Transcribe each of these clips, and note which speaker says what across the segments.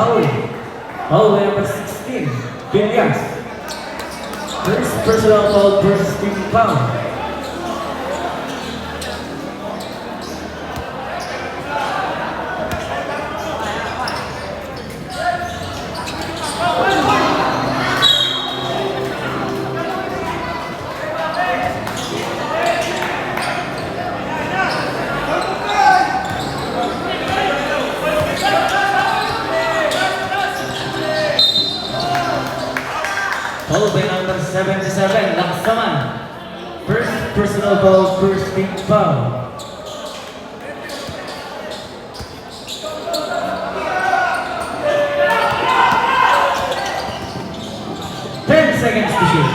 Speaker 1: foul. Foul by number 16, Williams. First personal foul, first team foul. Foul by number 77, Laksaman. First personal foul, first team foul. Seconds to shoot.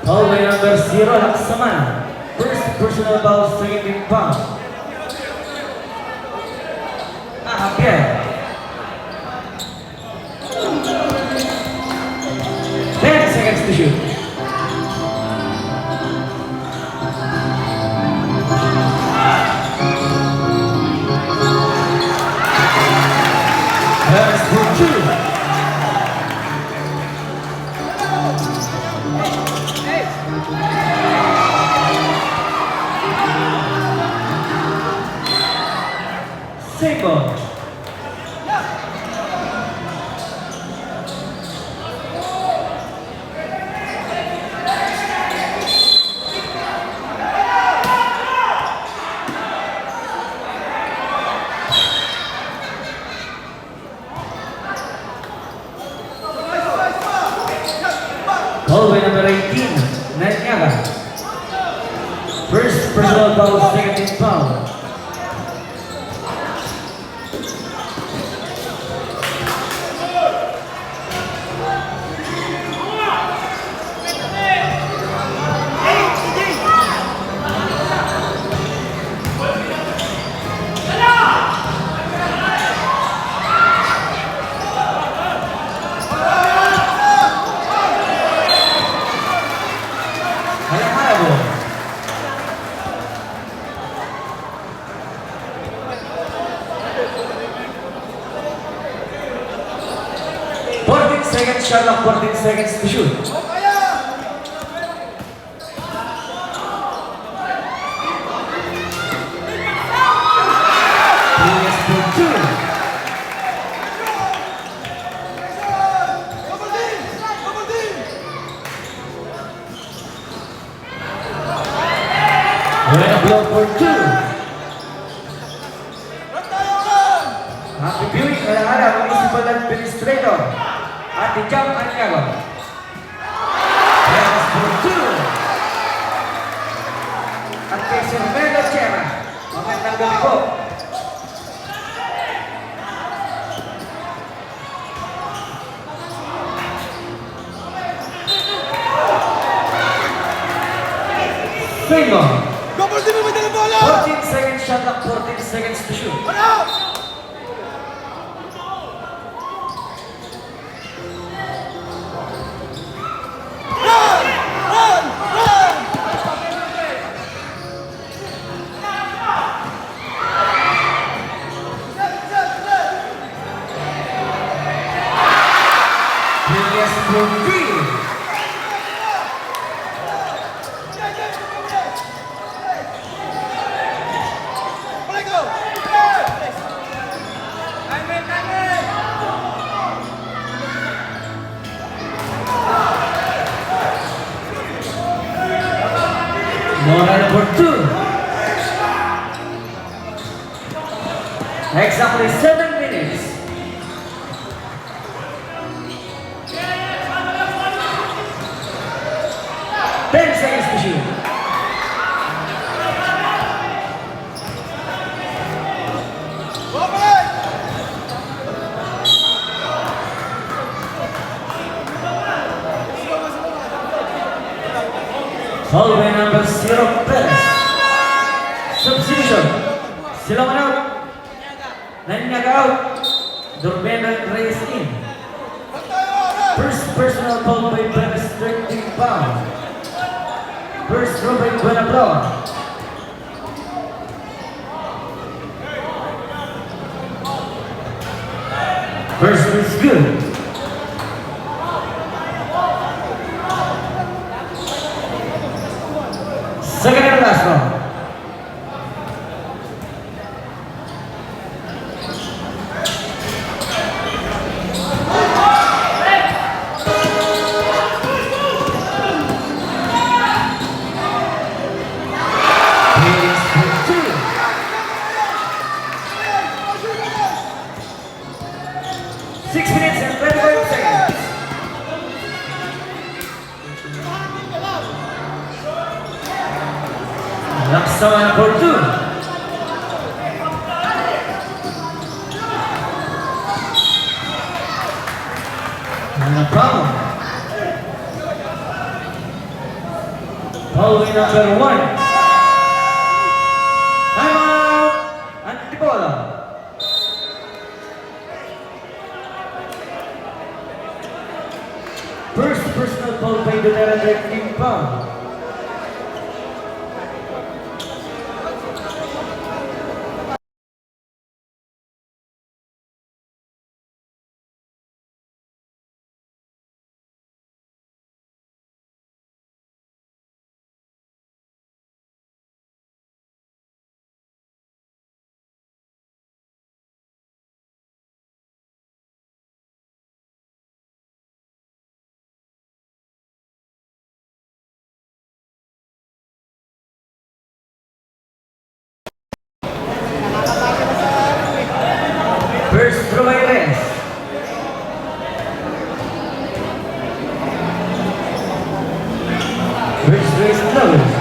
Speaker 1: Foul by number 0, Laksaman. First personal foul, second team foul. Again. 10 seconds to shoot. That's for two. Single. Foul by number 18, Nanyaga. First personal foul, second team foul. Seconds, shot clock, 14 seconds to shoot. Yes, for two. Buena block for two. Happy viewing, kaya-kaya, municipal administrator. Ate Jam Anyago. Yes, for two. At kay Sirvelo Chema. Magandang gabi po. Single. 14 seconds shot clock, 14 seconds to shoot. Yes, for three. Moral number two. Exactly 7 minutes. Seconds to shoot. Foul by number 0, Perez. Substitution. Silangan out. Nanyaga out. Durbena Reyes in. First personal foul by Perez, 13 foul. First throw by Buenabloa. First is good. Second and last one. Laksaman for two. And a problem. Following number one. Time out. Antipola. First personal foul by Duterte team foul. First throw by Reyes. First race close.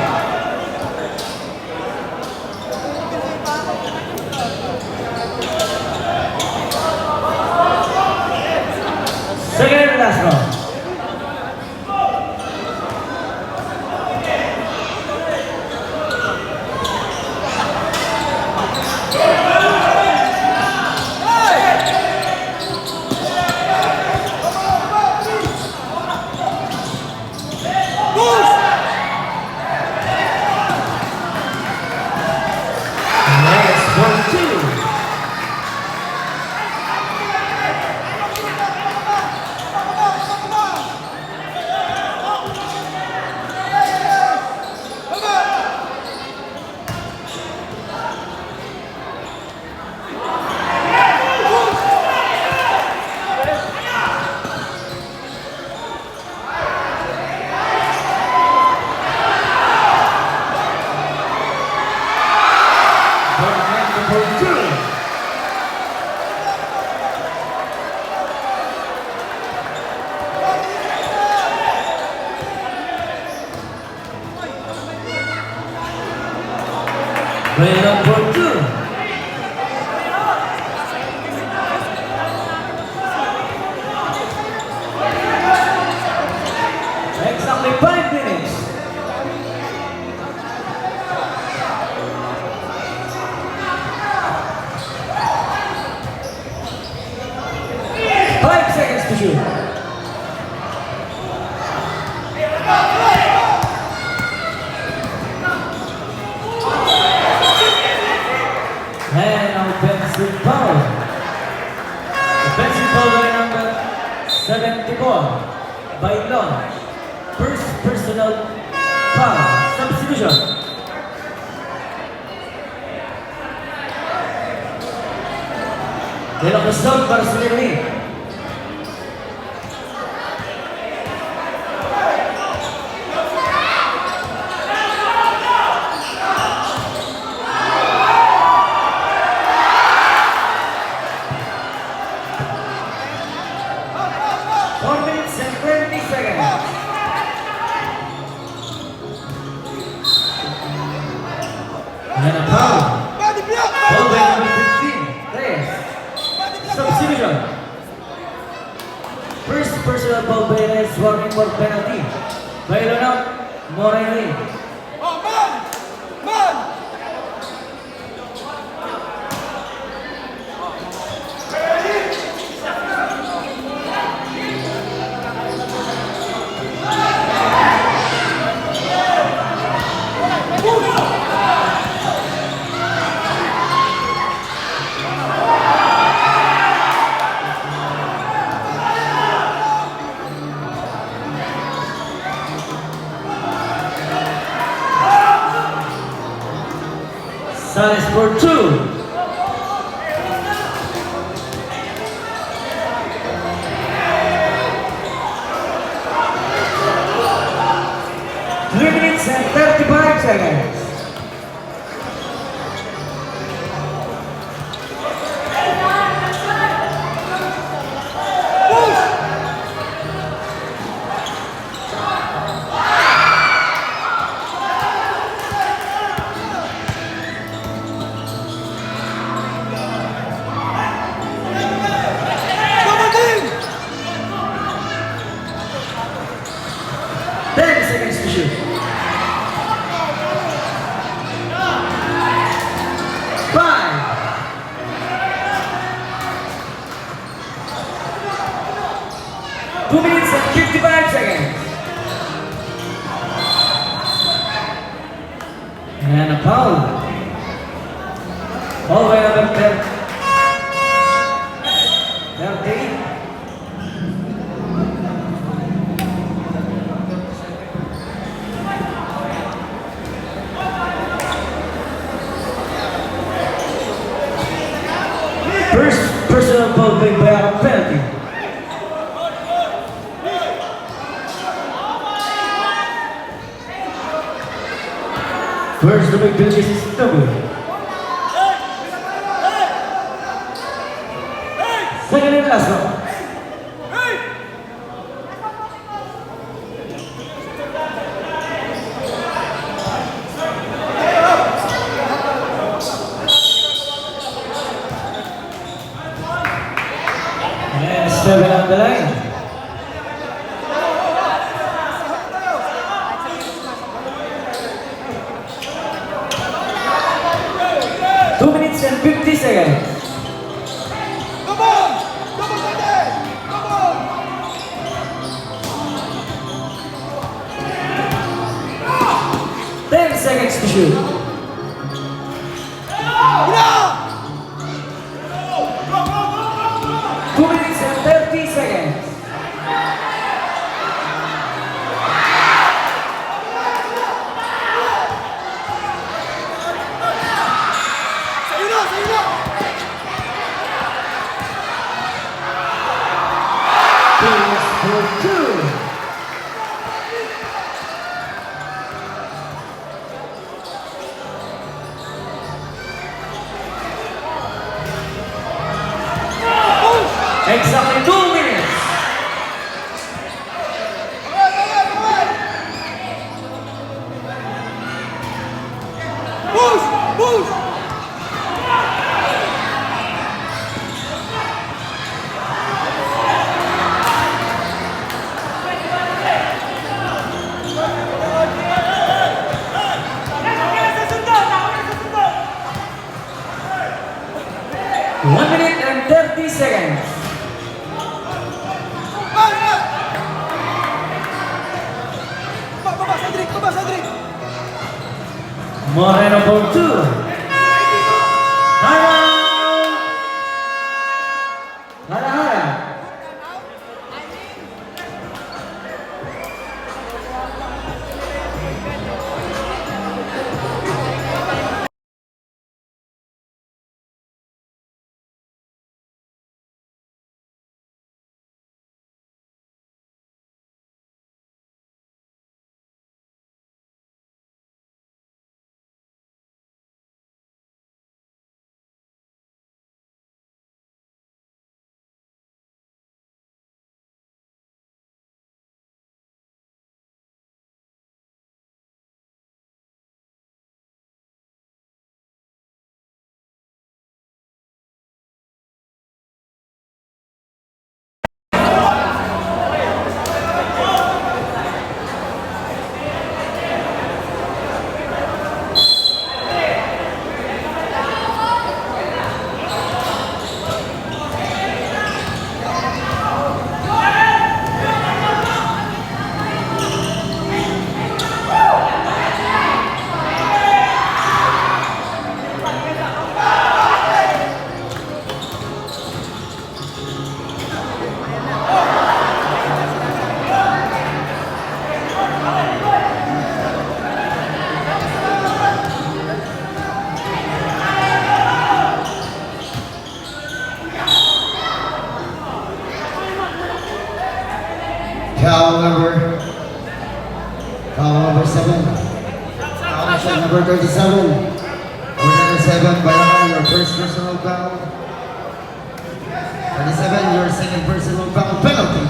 Speaker 1: Second and last round. Play number two. Exactly 5 minutes. Five seconds to shoot. And offensive foul. Offensive foul by number 74 by Long. First personal foul. Substitution. Delok Luzon para sa Lirwin. And a foul. Foul by number 15, Reyes. Substitution. First personal foul by Reyes, warning for penalty. By Ronald Moreno. for 2. Minutes and 35 seconds. Seconds to shoot. 5. 2 minutes and 55 seconds. And a foul. Foul by number 10. 30. First personal foul by a penalty. First the big penalty is double. Second and last one. And 7 on the line. Two minutes and 50 seconds.
Speaker 2: Come on! Come on, Dante! Come on!
Speaker 1: 10 seconds to shoot.
Speaker 2: Enough!
Speaker 1: 2 minutes and 30 seconds.
Speaker 2: Sa'yo na! Sa'yo na!
Speaker 1: Teams for 2. Exactly 2 minutes.
Speaker 2: Push! Push!
Speaker 1: One minute and 30 seconds.
Speaker 2: Baba, Cedric! Baba, Cedric!
Speaker 1: Moreno for 2.
Speaker 3: Foul number 7. Foul shot number 37. Number 37, Barakan, your first personal foul. 37, your second personal foul penalty.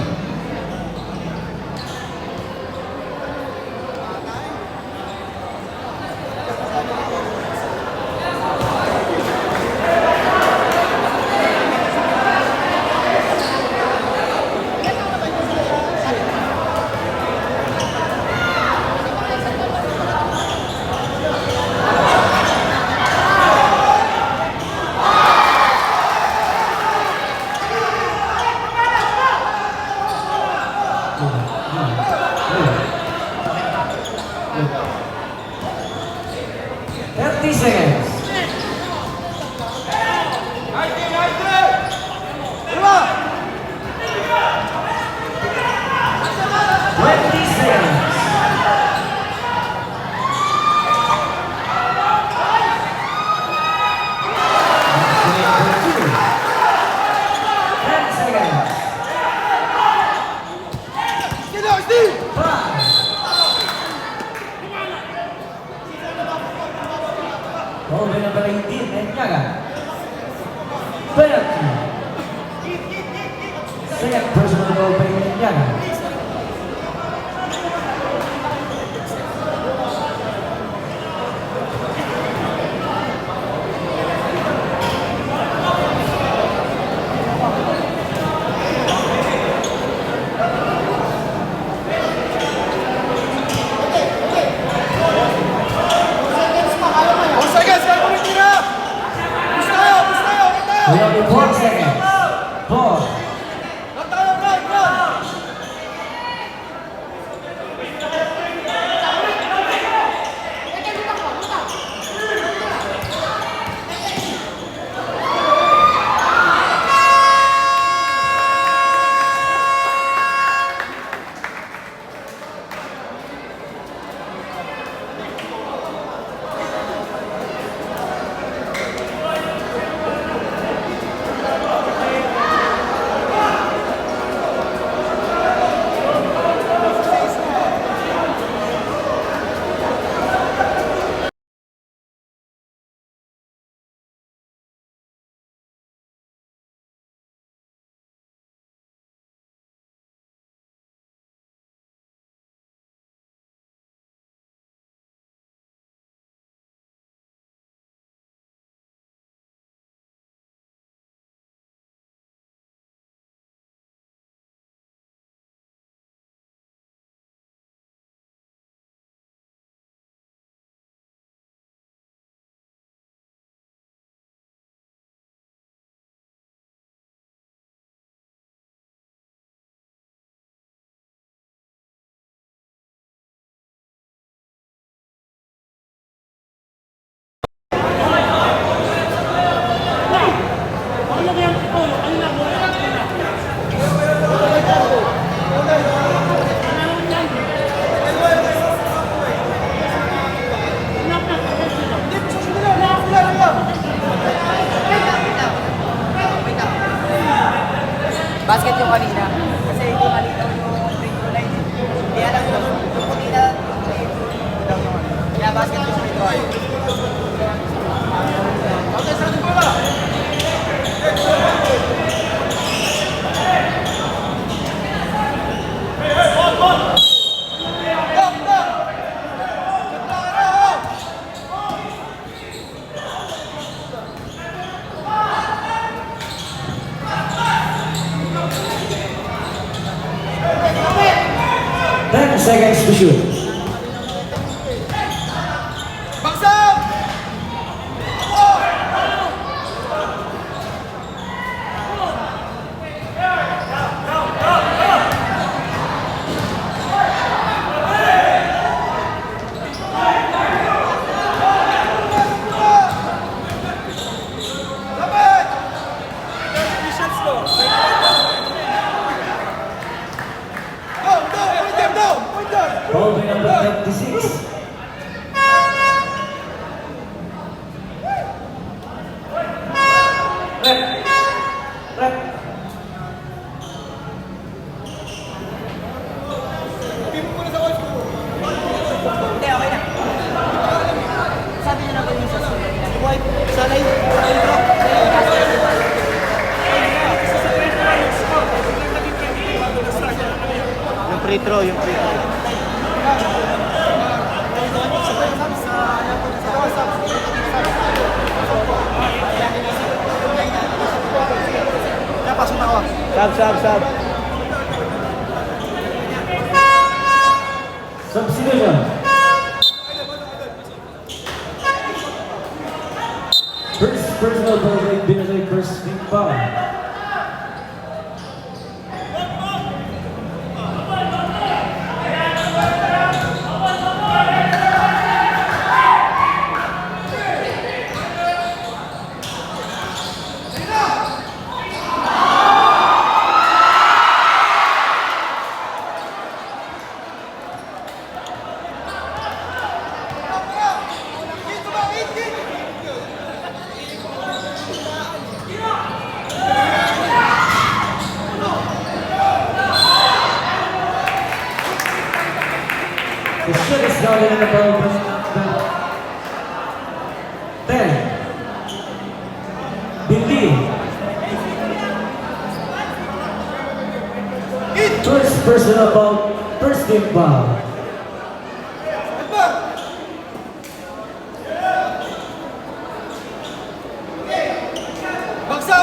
Speaker 1: Seconds.
Speaker 2: Diba?
Speaker 1: 20 seconds. Number 2. 10 seconds.
Speaker 2: Steve!
Speaker 1: 5. Foul number 18, Enyaga. Penalty. Second personal foul by Enyaga. We have 4 seconds. 4.
Speaker 4: Basket yung kanina. Kasi hindi malinaw yung free throw line. Kaya lang yung puti na kaya basket yung free throw line. Okay, sa atin po ba?
Speaker 1: Seconds to shoot.
Speaker 2: Baksak! Dapat! Efficient slow. Go, point them down, point them.
Speaker 1: Foul by number 26. Rep.
Speaker 2: free throw, yung free throw. Napasok na ako. Sub.
Speaker 1: Substitution. First personal foul by Binoy, first team foul. The shot is down in the ball. 10. Bindi. First personal foul, first team foul.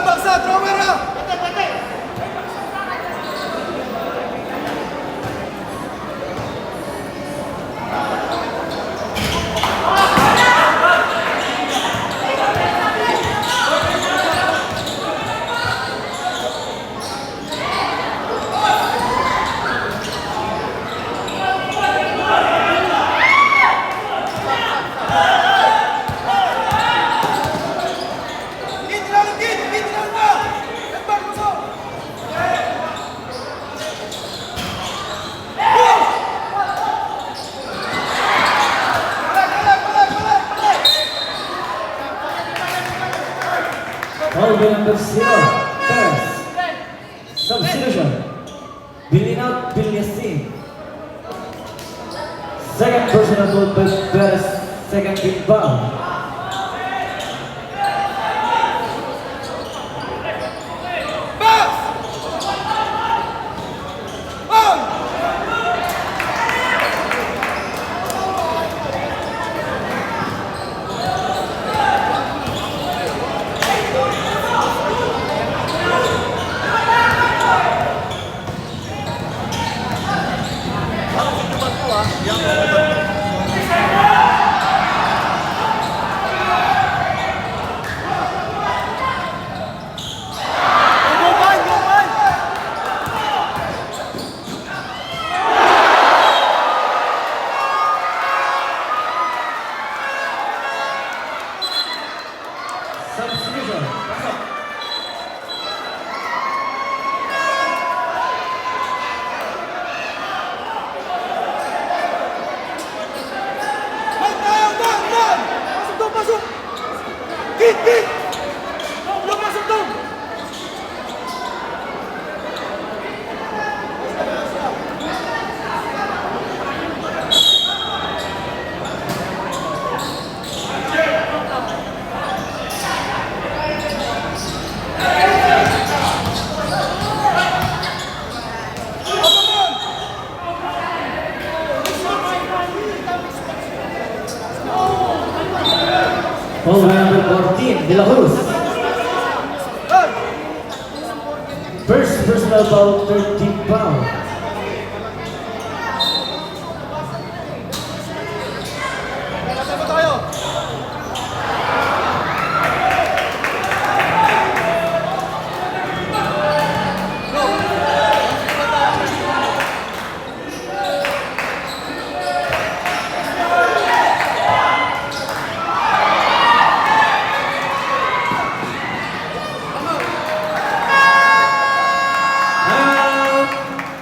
Speaker 2: Bagsa, thrower na!
Speaker 1: Foul by number 0. Perez. Substitution. Billy out, Billy Yasin. Second personal foul by Perez, second team foul. Substitution. Pasok.
Speaker 2: Pasok! Kit! Pasok doon!
Speaker 1: Foul by number 14, De La Cruz. First personal foul, third team foul.
Speaker 2: Kasama tayo!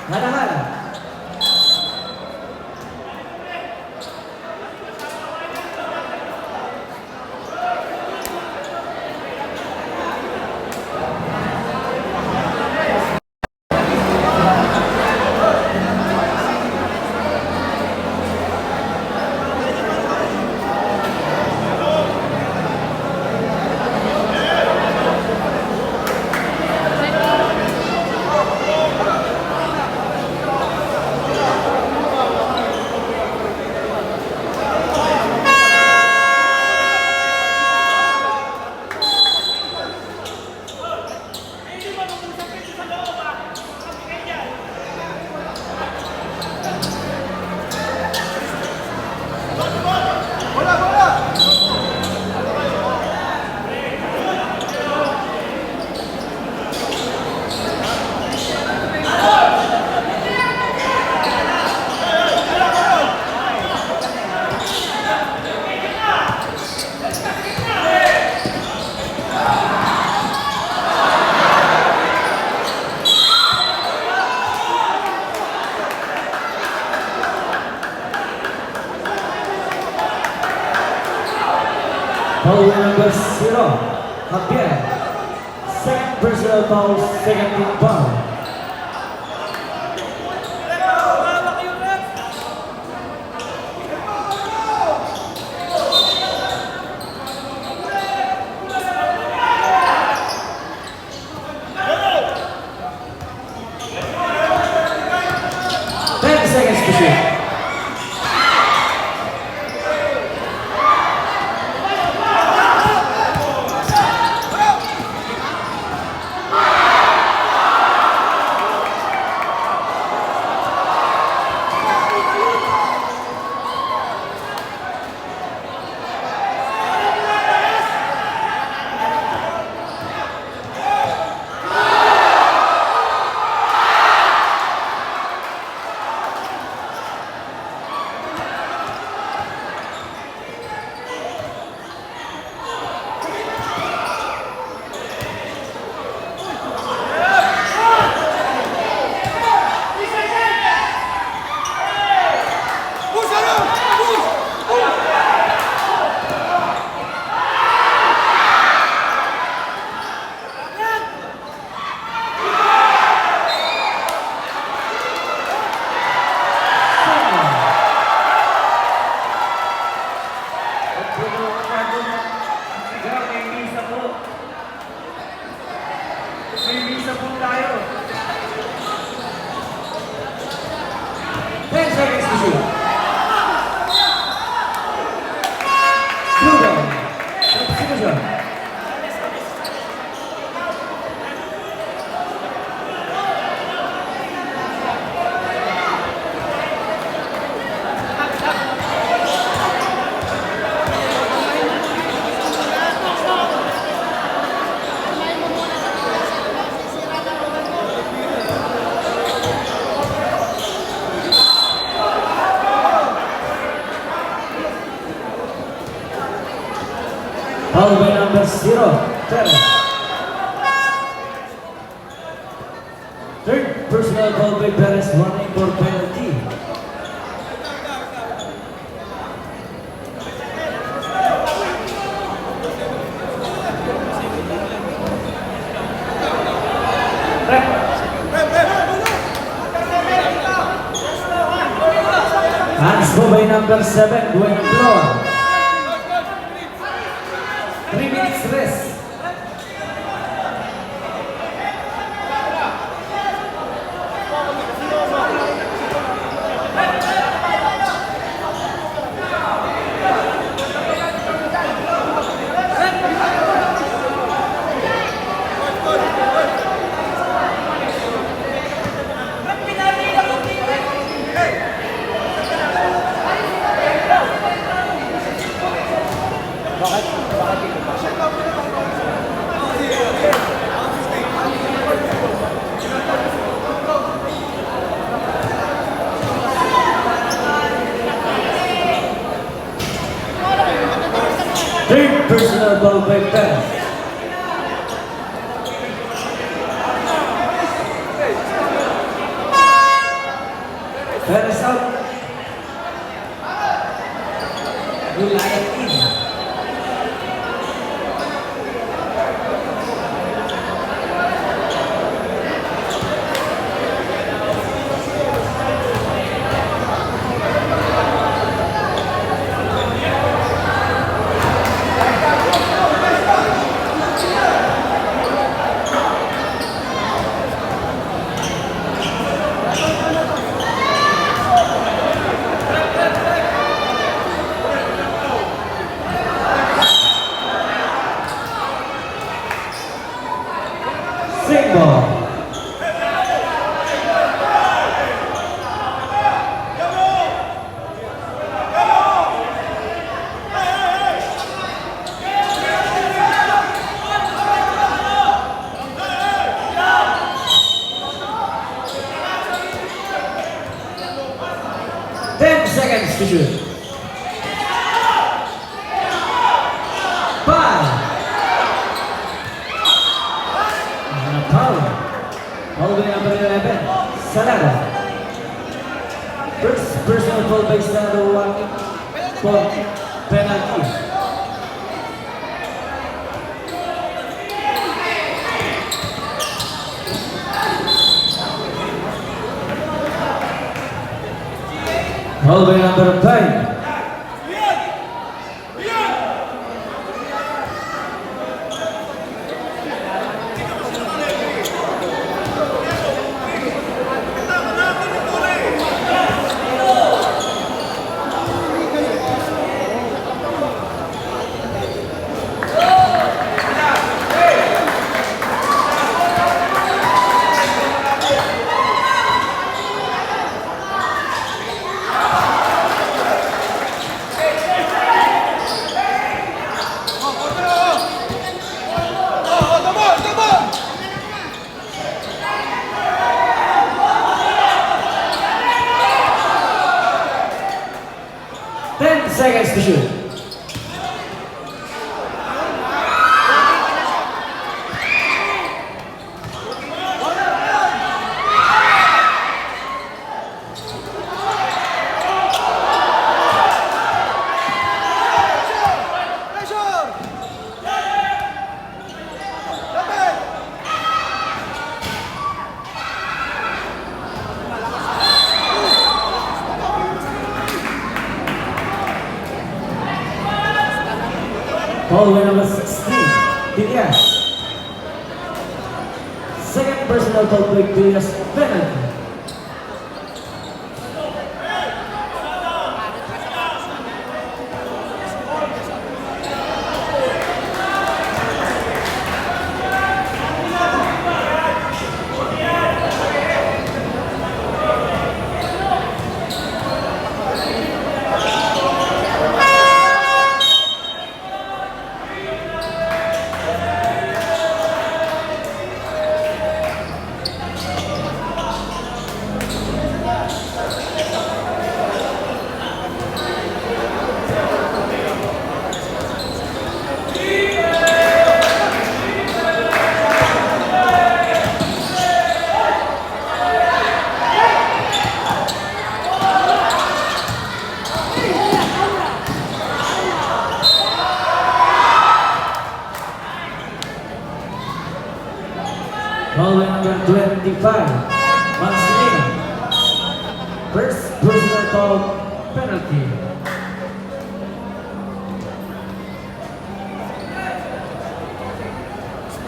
Speaker 1: Hana-hana. Foul by number 0, Javier. Second personal foul, second team foul. Seconds to shoot.
Speaker 2: Push, Aaron! Push!
Speaker 1: May visa po tayo. 10 seconds to shoot. Ruben. Substitution. Foul by number 0, Terence. Third personal foul by Perez, warning for penalty. Hands po by number 7, Buena Floa. 3 minutes rest. Third personal foul by Perez. Perez out. Gulayat in. Single. Ten seconds to shoot. 5. Foul. Foul by number 11, Salado. First personal foul by Salado, warning for penalty. Hallway number 5.
Speaker 2: Double, double.
Speaker 1: 10 seconds to shoot.
Speaker 2: Pressure. Dapat.
Speaker 1: Hallway number 16. Villas. Second personal foul by Villas penalty. Hallway number 25. Marcelino. First personal foul penalty.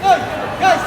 Speaker 2: Hey, guys.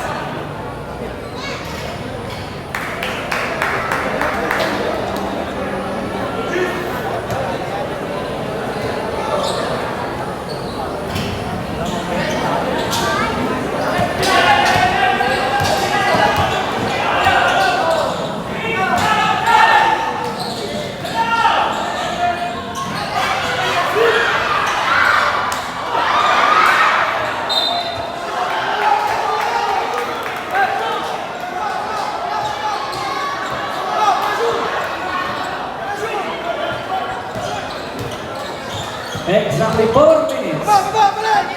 Speaker 1: Exactly 4 minutes.
Speaker 2: Baba, balik.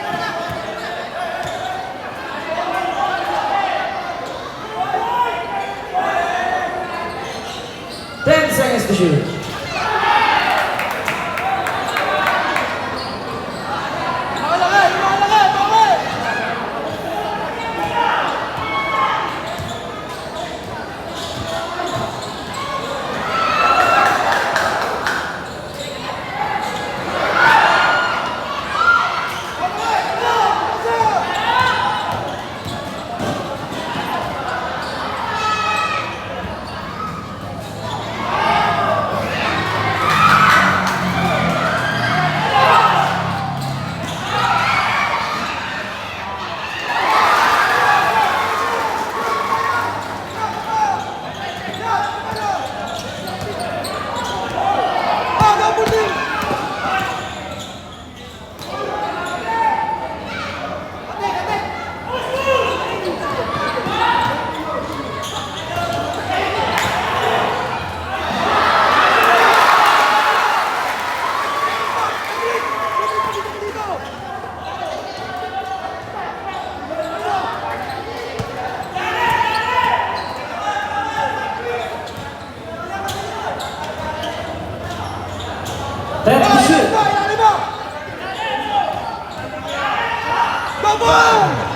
Speaker 1: Ten seconds to shoot.
Speaker 2: Lumalaki, lumalaki, lumalaki.
Speaker 1: Ten to shoot.
Speaker 2: Double!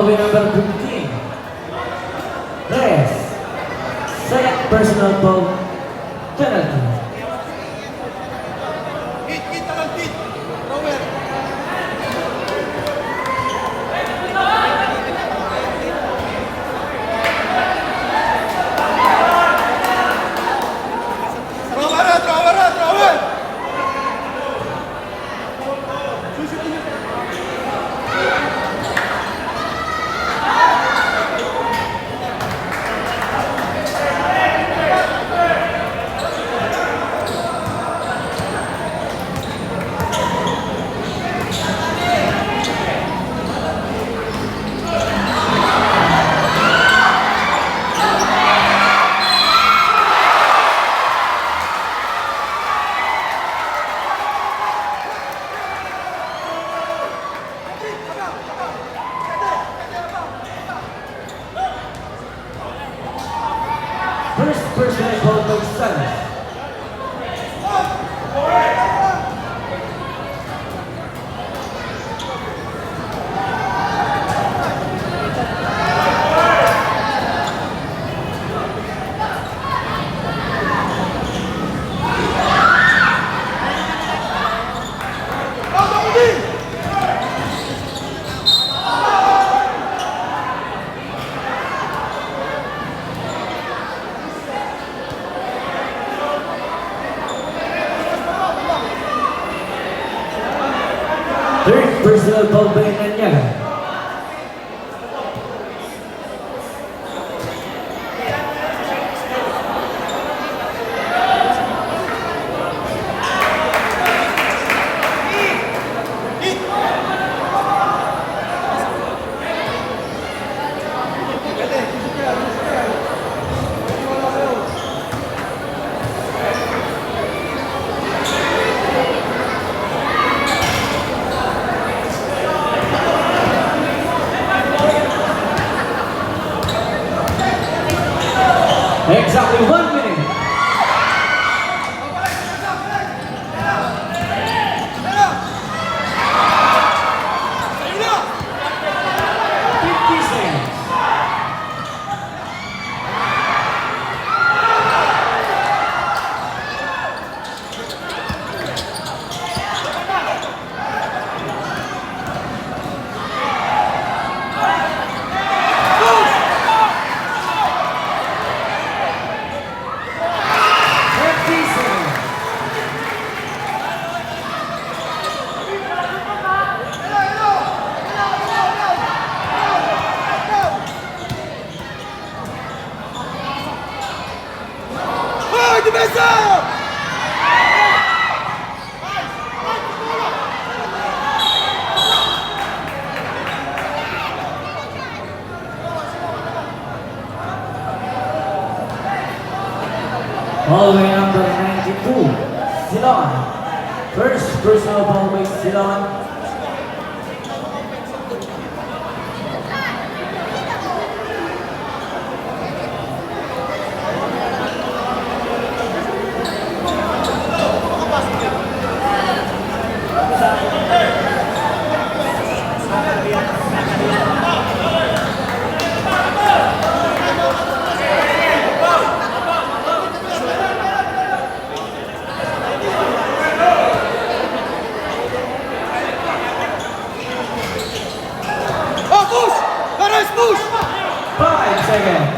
Speaker 1: Hallway number 15. Reyes. Second personal foul. Penalty.
Speaker 2: Hit na lang, hit. Rower. Thrower.
Speaker 1: First personal foul by Salas. Third personal foul by Nanya. Exactly 1 minute.
Speaker 2: Sa'yo na.
Speaker 1: 50 seconds.
Speaker 2: Hoy, depensa!
Speaker 1: Hallway number 92. Silon. First personal foul by Silon.
Speaker 2: Oh, push! Perez, push!
Speaker 1: 5 seconds.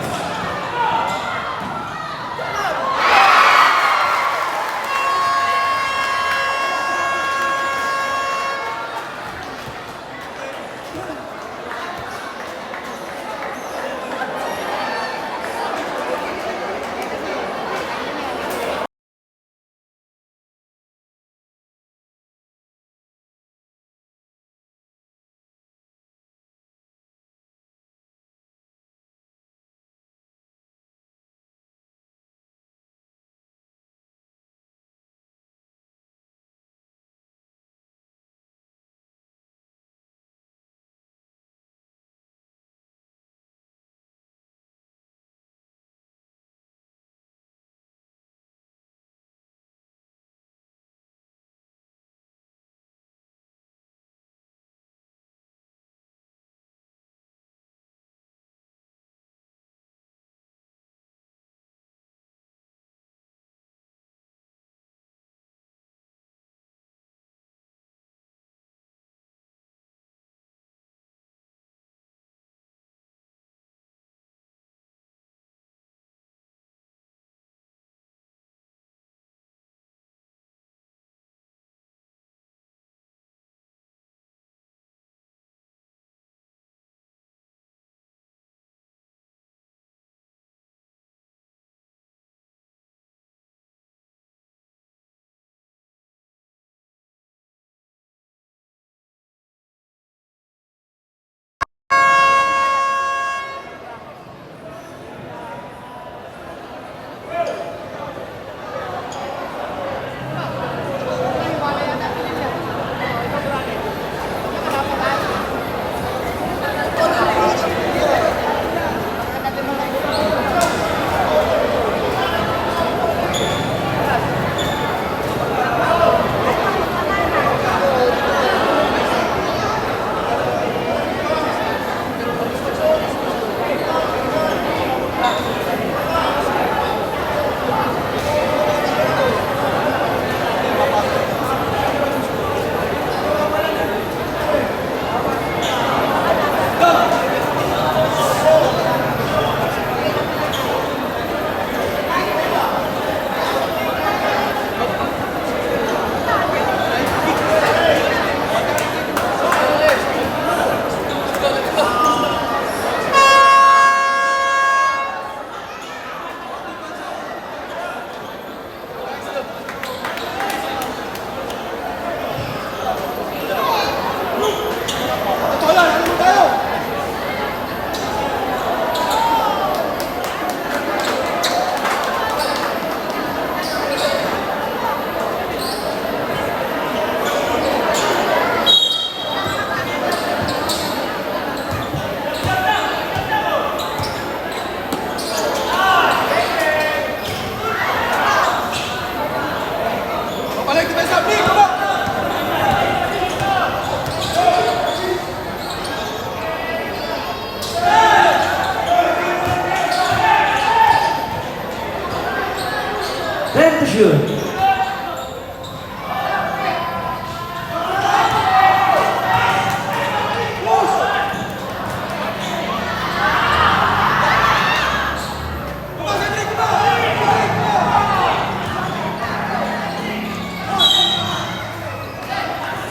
Speaker 1: to shoot.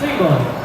Speaker 1: Three ball.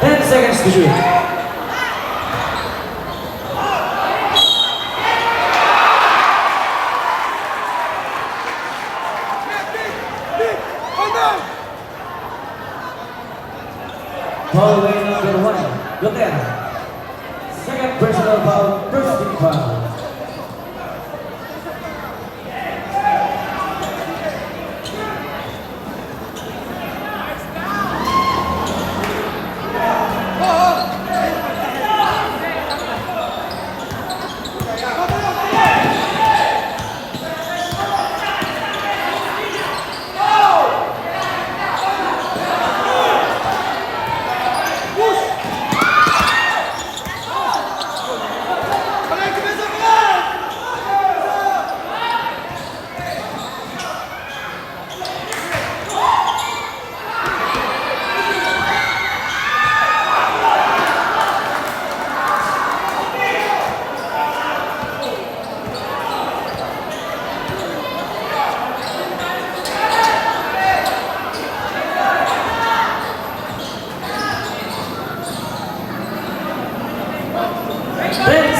Speaker 1: 10 seconds to shoot. Hallway number 1, Gotera. Second personal foul, first team foul.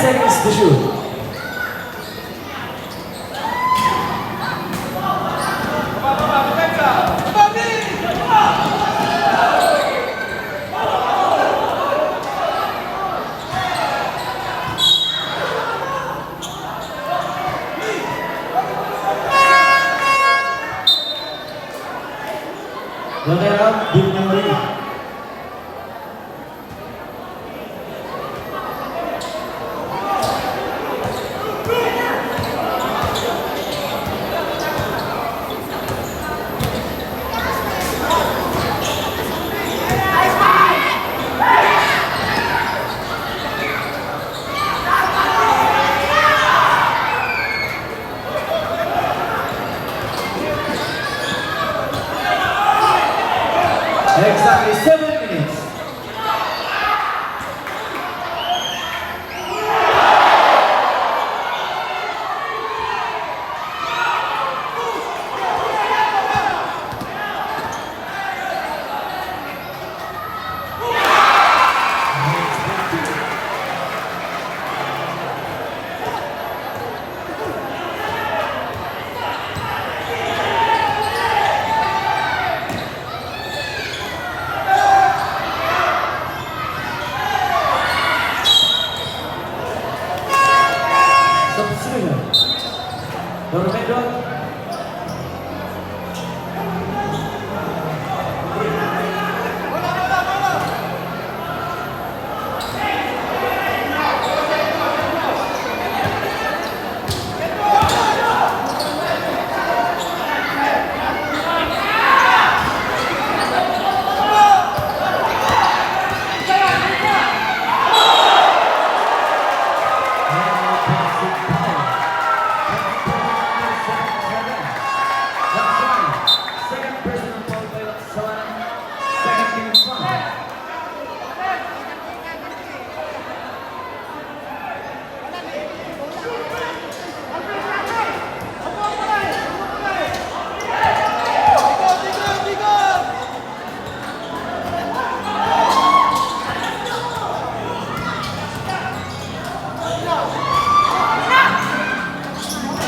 Speaker 1: Seconds to shoot. Gotera, team number 8. Exactly 7 minutes. Dormendo.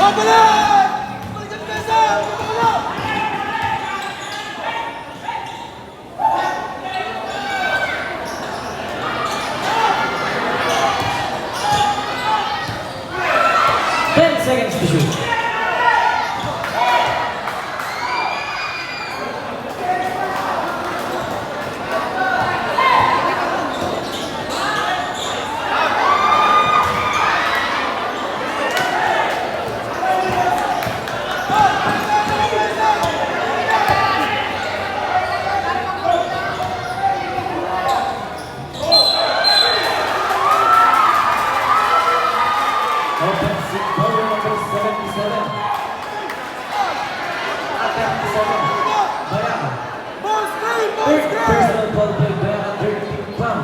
Speaker 2: Balik! Balik ang pesa! Balik!
Speaker 1: 10 seconds to shoot. Offensive foul number 77. 77. Bayaka.
Speaker 2: Ball screen! Ball
Speaker 1: Third
Speaker 2: screen!
Speaker 1: personal foul by Bayaka, third team foul.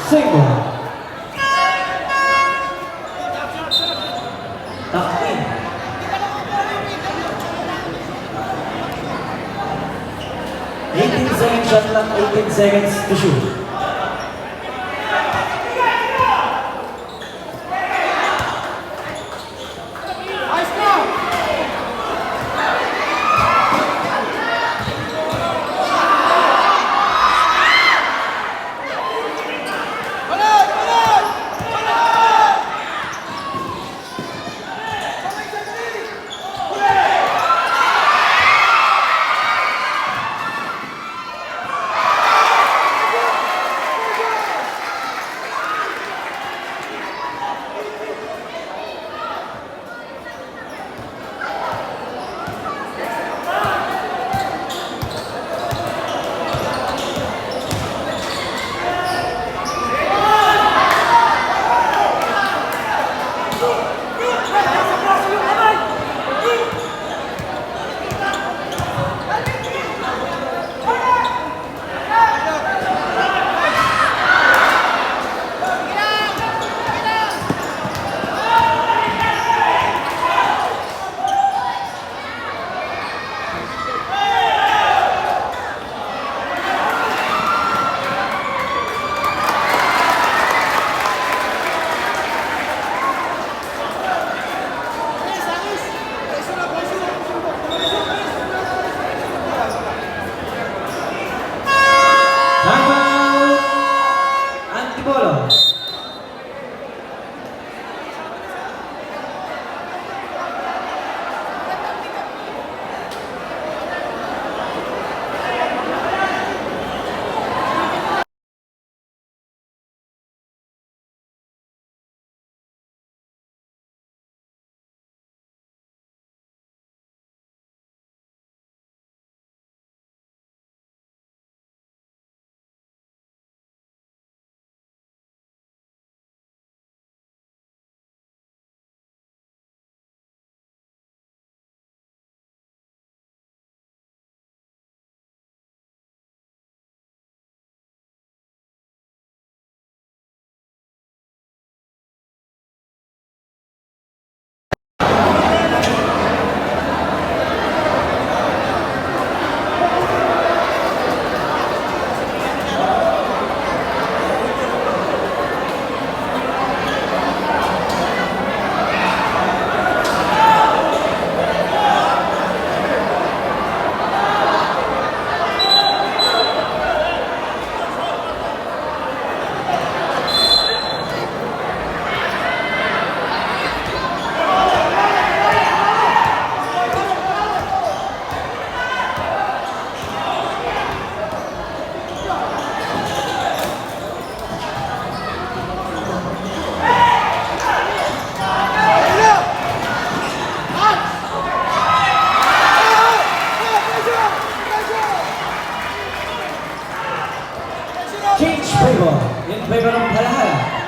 Speaker 1: Single. Tucked in. 18 seconds shot clock, 18 seconds to shoot.
Speaker 2: Ice now! Balik! Balik! Balik! Balik sa kiri!
Speaker 1: Timeout! Antipolo. Change favor in favor ng Halahala.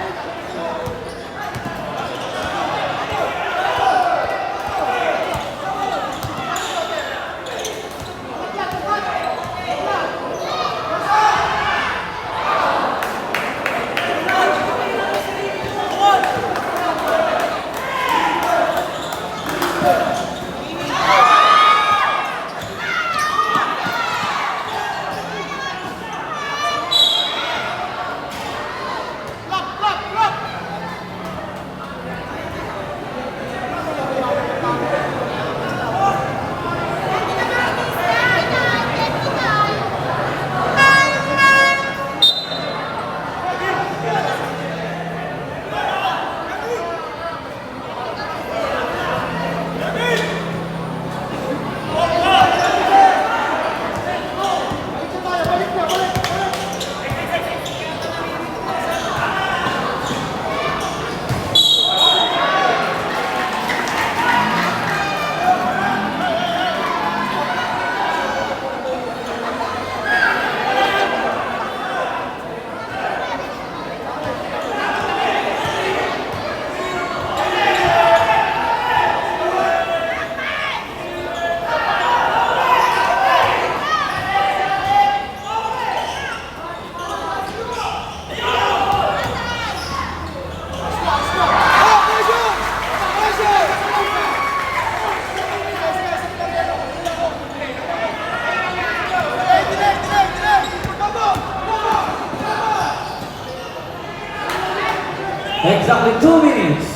Speaker 1: Exactly 2 minutes.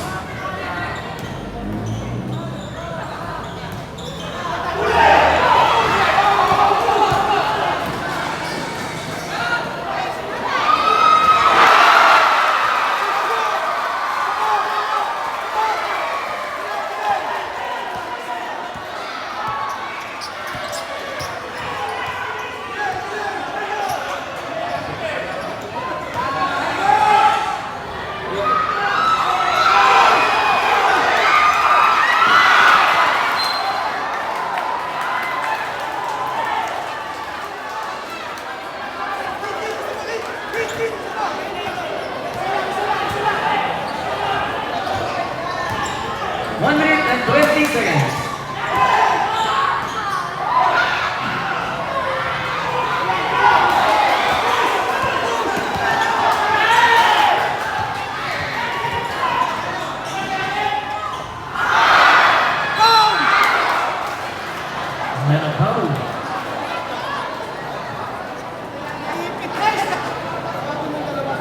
Speaker 1: One minute and 20 seconds. And a foul.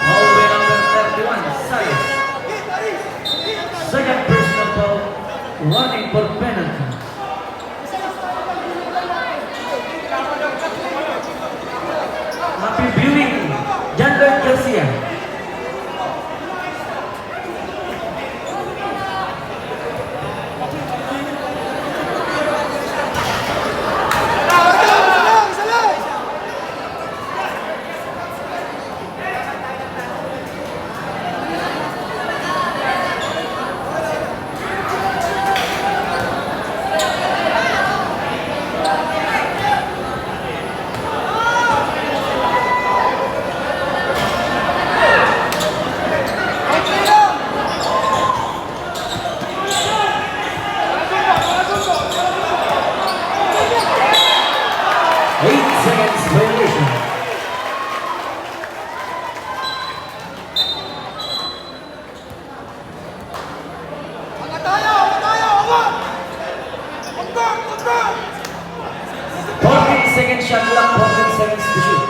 Speaker 1: Hallway number 31, Salas. Second personal foul, running for penalty. Happy viewing, Janler Garcia.
Speaker 2: Isa lang!
Speaker 1: 8 seconds violation.
Speaker 2: Angat tayo! Angat! Convert! Convert!
Speaker 1: 14 second shot clock, 14 seconds to shoot.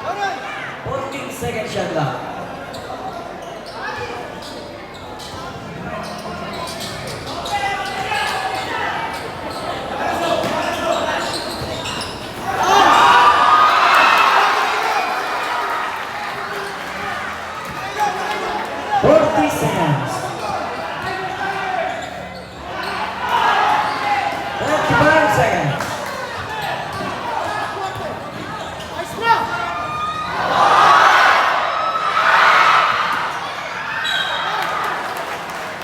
Speaker 2: Alright!
Speaker 1: 14 second shot clock. Seconds. 35 seconds.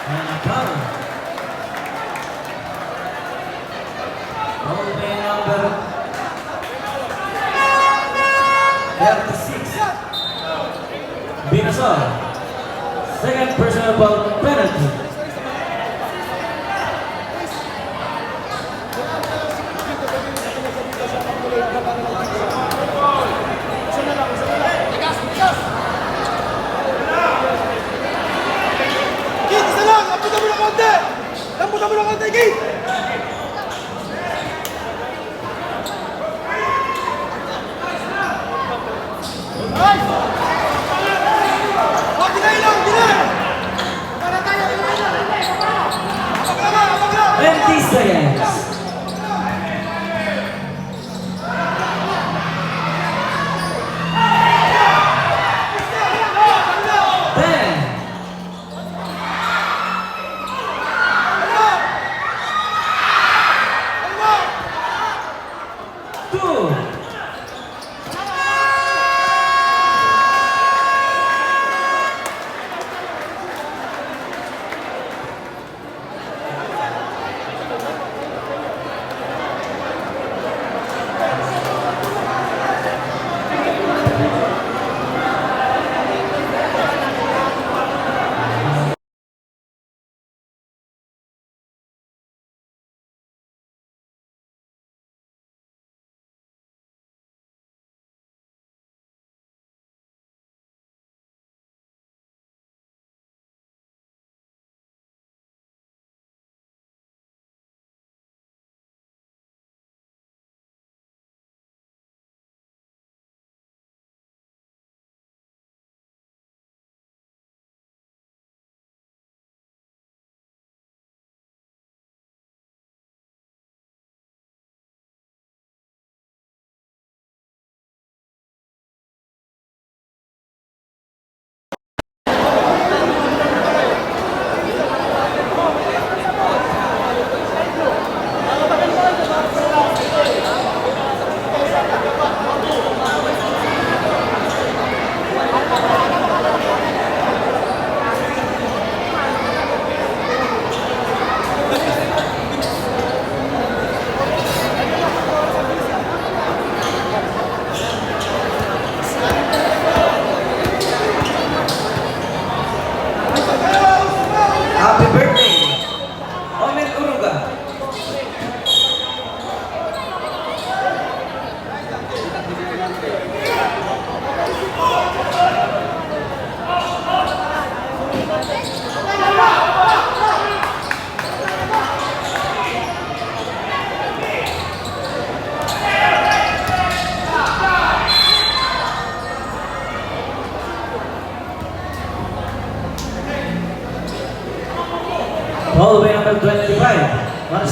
Speaker 1: And a foul. Hallway number 36. Binasol. Second personal foul penalty.
Speaker 2: Kid, isa lang! Lambutan mo ng konti! Lambutan mo ng konti, Kid! Nice! Oh, delay lang! Delay! Para tayo! Delay lang! Abang lang! Abang lang!
Speaker 1: 20 seconds.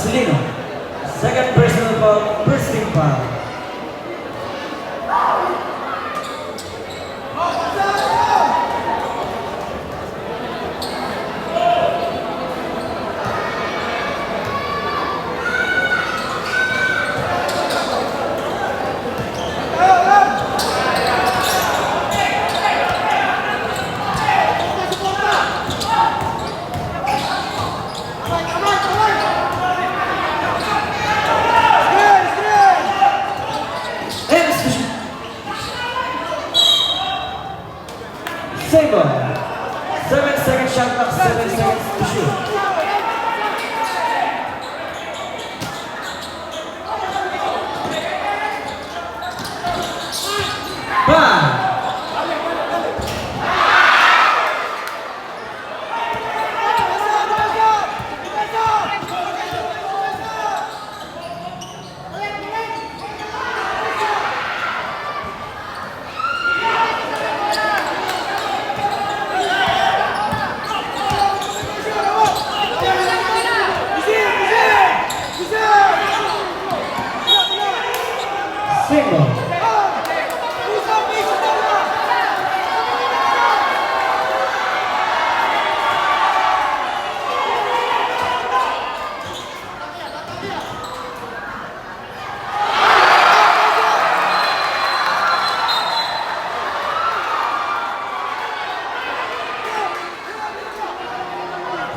Speaker 1: Marcelino. Second personal foul, first team foul. And switch. Save ball. 7-second shot clock, 7 seconds to shoot. Five. Single.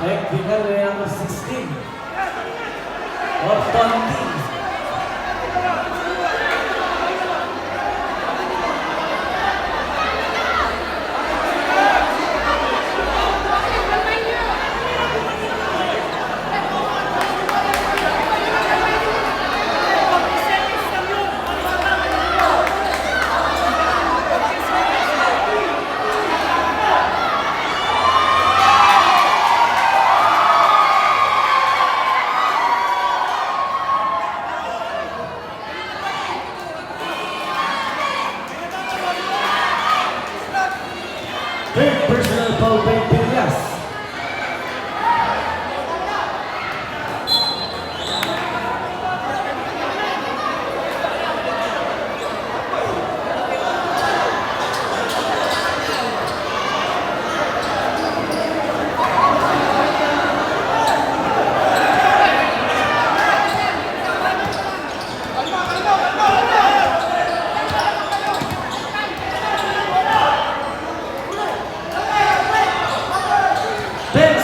Speaker 1: Back final with number 16 of Tonti. Third personal foul by Villas.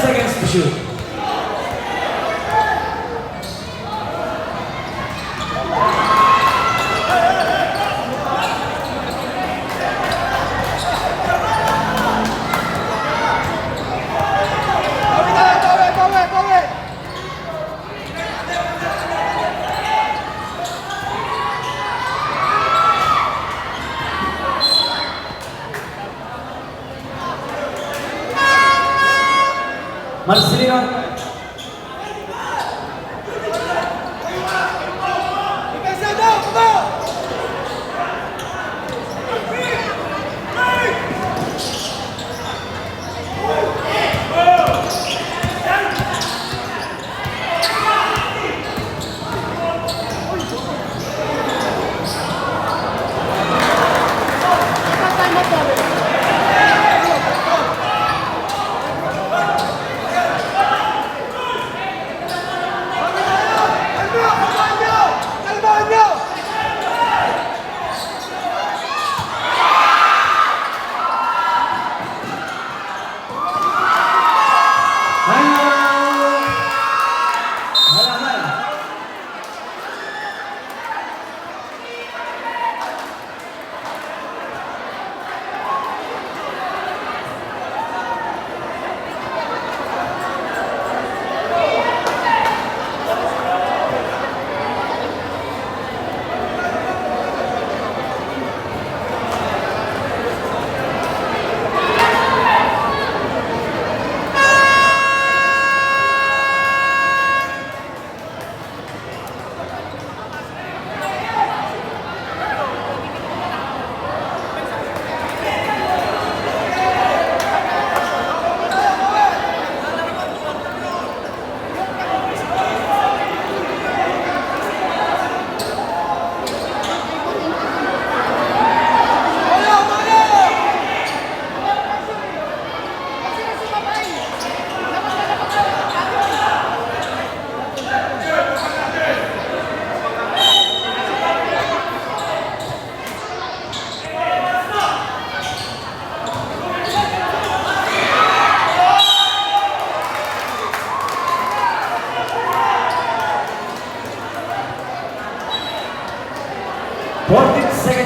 Speaker 1: Seconds to shoot. Marcelino.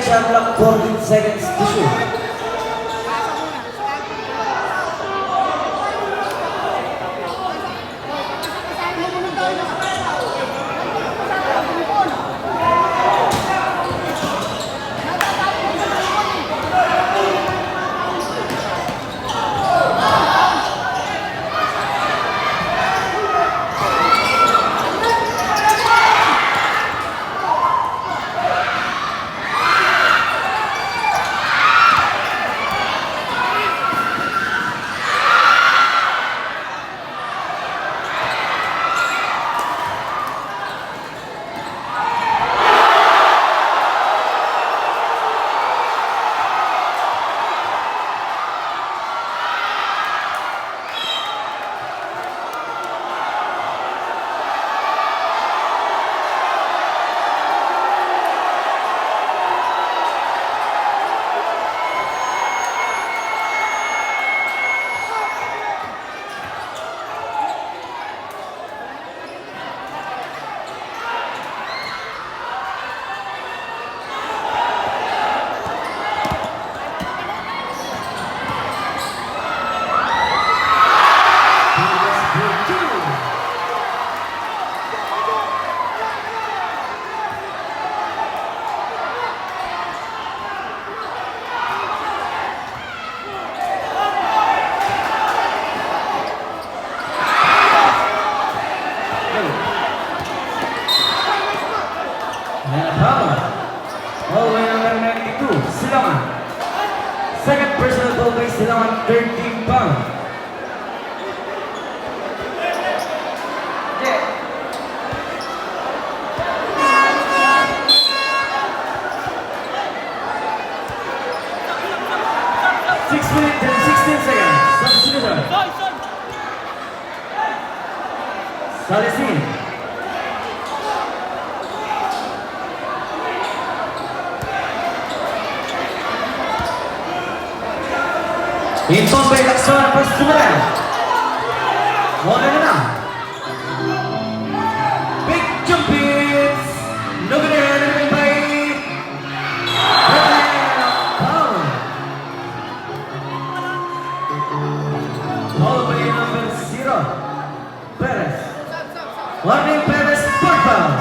Speaker 1: shot clock 14 seconds to shoot. And a foul. Hallway number 92, Silangan. Second personal foul by Silangan, 13 pound. Six minutes and 16 seconds. Substitution. Salisin. Impong by Lacson, pas tumulay. Wala na. Big jump hits. No good ahead by Paul. Paul by number 0. Perez. Warning Perez, fourth foul.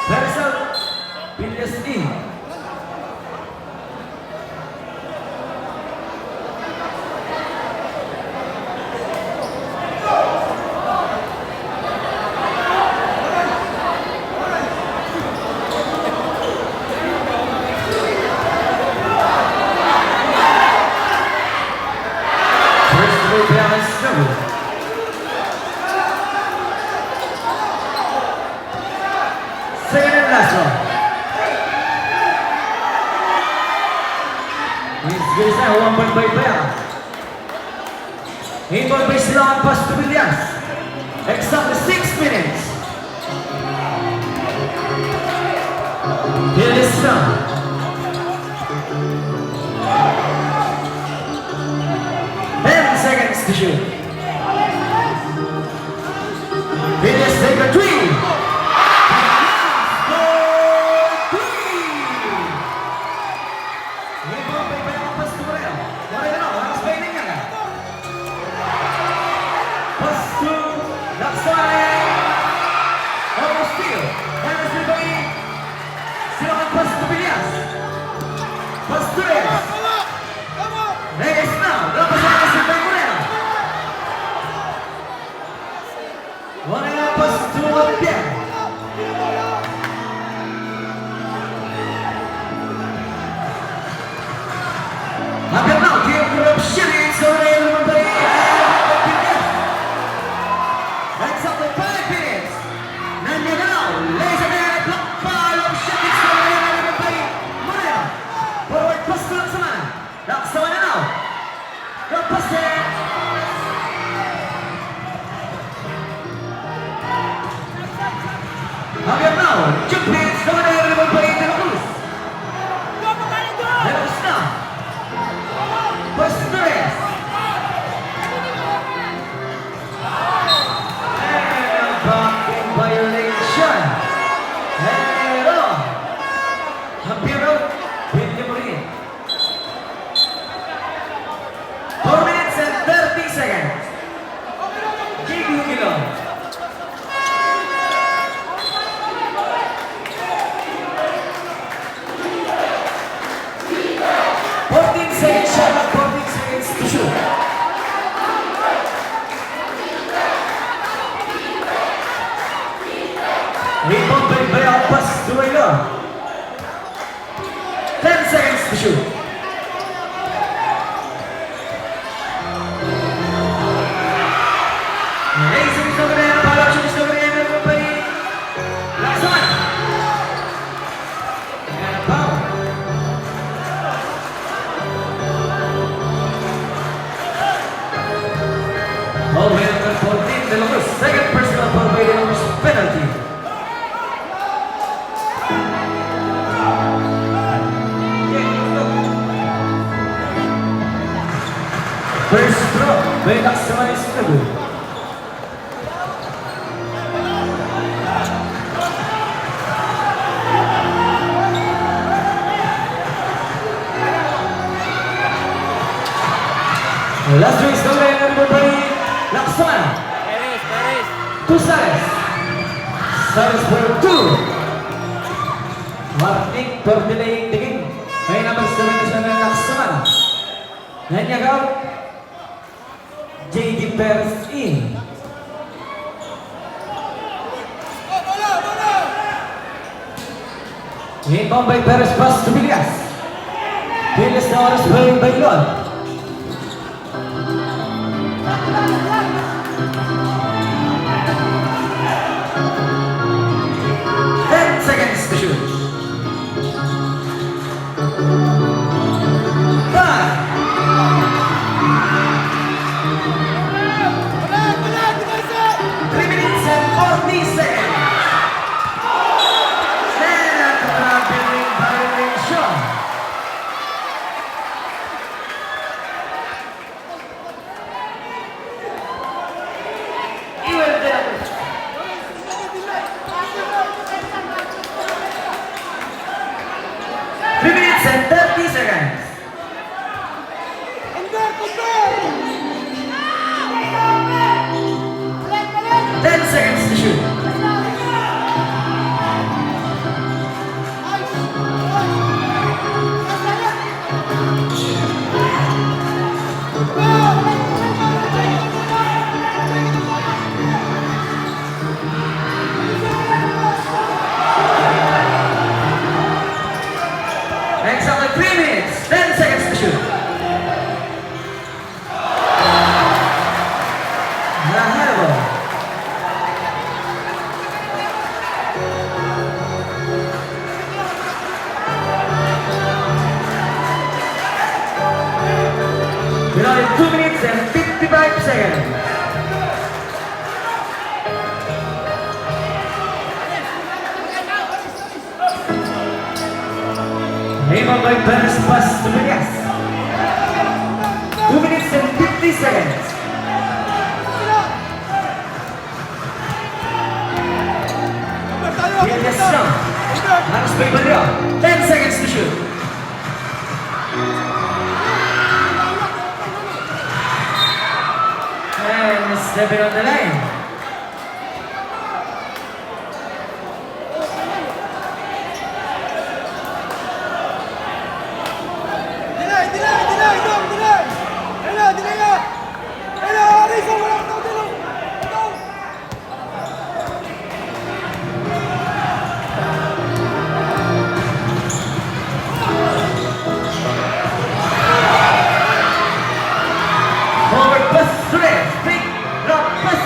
Speaker 1: Perez out. Villas in. Second and last one. He's going to 1 point by Baya. Inbound by Silangan, pass to Villas. Exactly 6 minutes. Here is Silangan. To shoot. Villas take a three. Score three. Ibang may bayang pas to Morel. Morel na, harus bailing nga. Pas to Lacson. Almost steal. Harus dibagi. Silakan pas to Villas. to shoot. Isang gusto ko na yan. Balak siya gusto ko na yan. Meron pa rin. Laksan. And a foul. Foul by number 14, De La Cruz. Second personal foul by De La Cruz. Penalty. First throw by Laksamana Sinabu. Last race number number by Laksamana. Two Sares. Sares for two. Warning for delaying the game. May number 7 na Laksamana. Nanyag out. JD Perez in. Inbound by Perez, pass to Villas. Villas na oras by Lon. Seconds to shoot. 5. And 30 seconds. 10 seconds to shoot. Exactly 3 minutes, 10 seconds to shoot. Nahalo. We're on in 2 minutes and 55 seconds. Inbound by Perez, pass to Villas. 2 minutes and 50 seconds. Villas now. Harus by Balio. 10 seconds to shoot. And stepping on the line. Forward pass to Reyes. Big drop pass.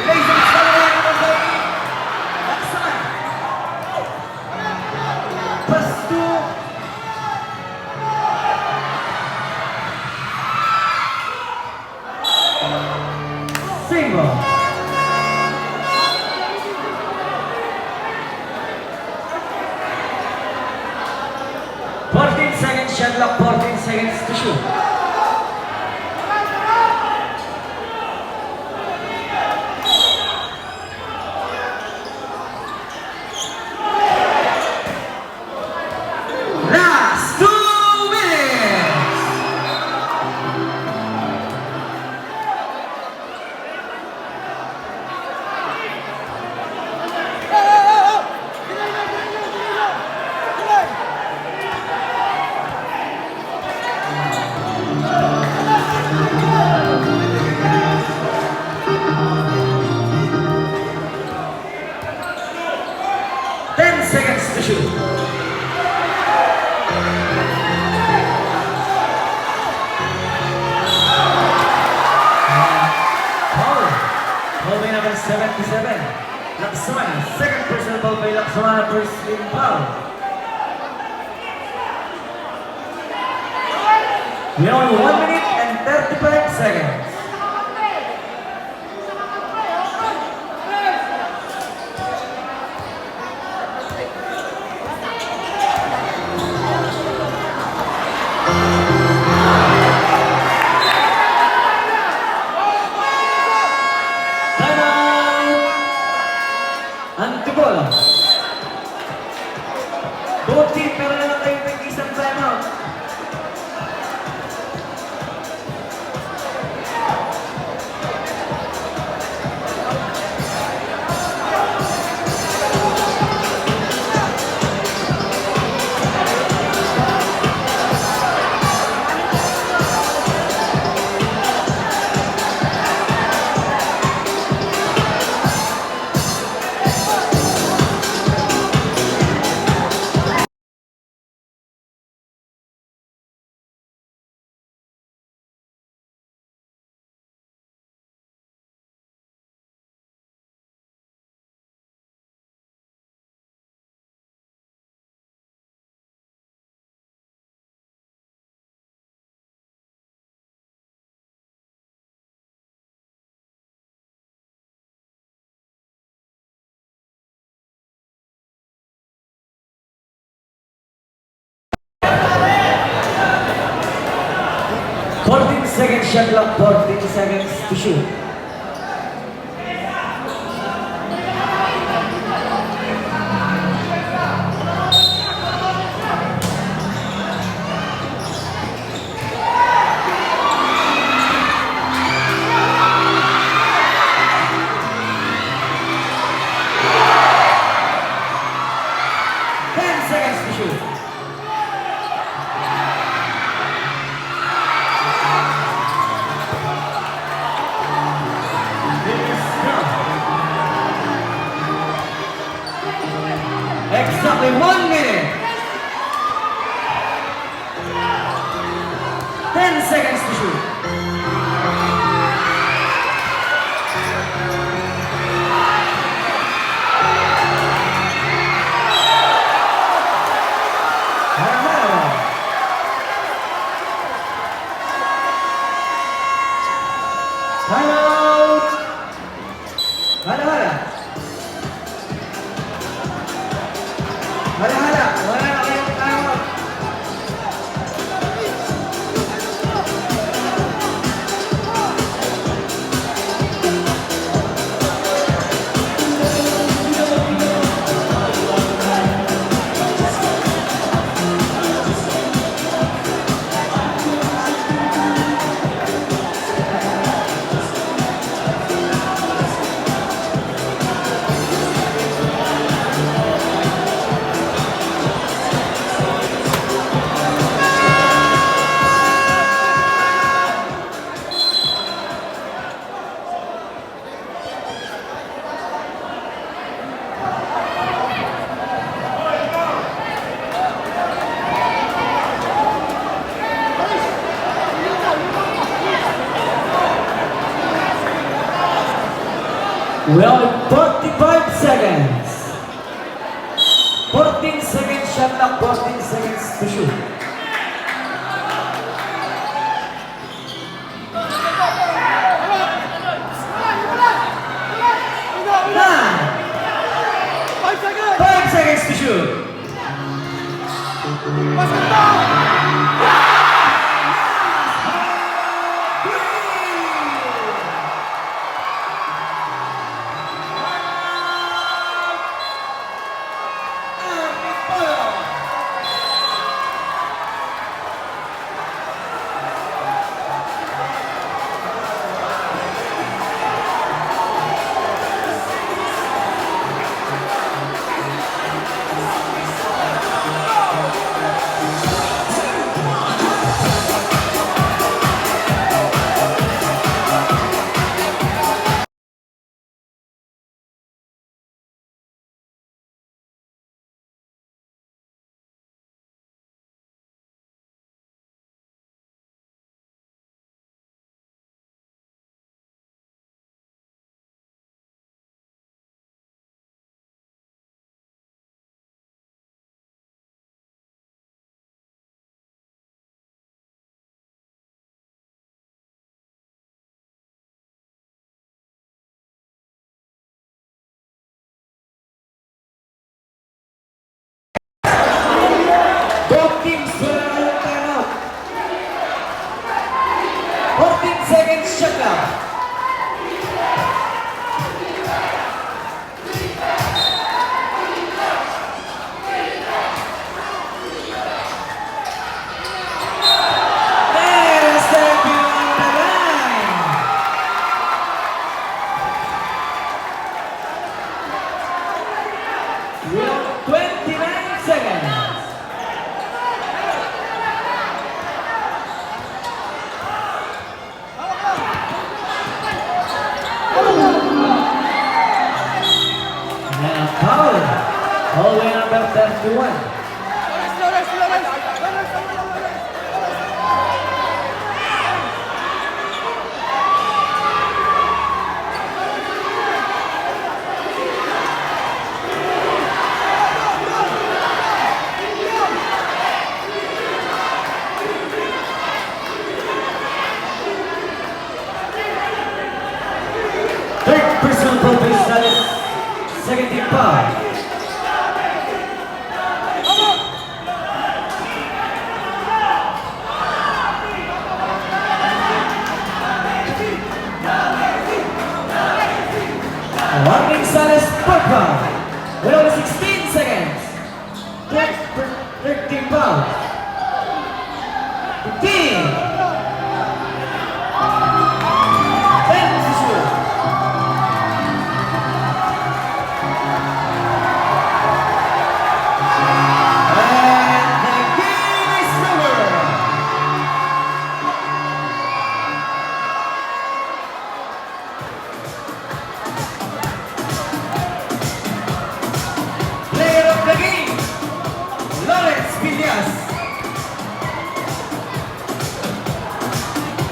Speaker 1: Laser accelerator number 3. Laksamana. Pass to single. 14 seconds shot clock, 14 seconds to shoot. Last 2 minutes. personal first team foul. We are on 1 minute and 35 seconds. Antibola. Both team, meron na lang tayong isang timeout. Second shot clock, 14 seconds to shoot. Exactly 1 minute. 10 seconds to shoot. Timeout. Hala. Wala na kayong timeout. Well, 45 seconds. 14 seconds shot clock, 14 seconds to shoot. Nine. 5 seconds to shoot. Both teams wala na yung timeout. 14 seconds shot clock. And stepping on the line. We have 29 seconds. And foul. Hallway number 31. Third personal foul by Salas. Second team foul. Warning Salas fourth foul. With only 16 seconds. Third team foul. 15